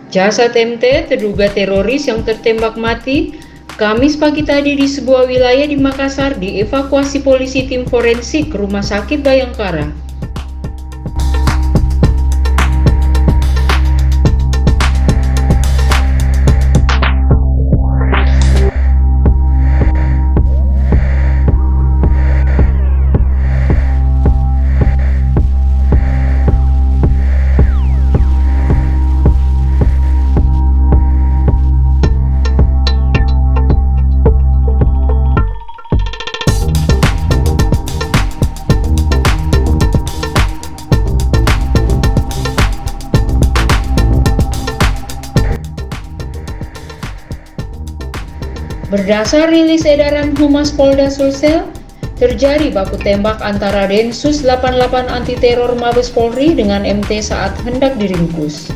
Jasad MT, terduga teroris yang tertembak mati, Kamis pagi tadi di sebuah wilayah di Makassar dievakuasi polisi tim forensik ke Rumah Sakit Bayangkara. Berdasar rilis edaran Humas Polda Sul-sel, terjadi baku tembak antara Densus 88 Anti Teror Mabes Polri dengan MT saat hendak diringkus.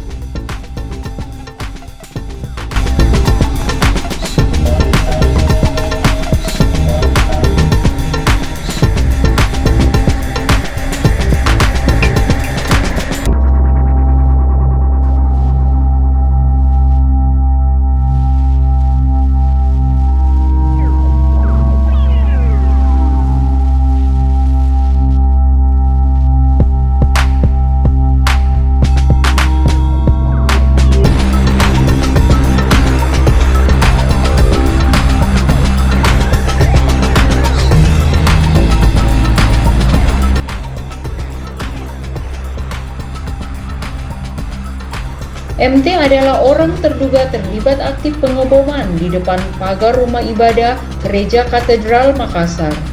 MT adalah orang terduga terlibat aktif pengeboman di depan pagar rumah ibadah Gereja Katedral Makassar.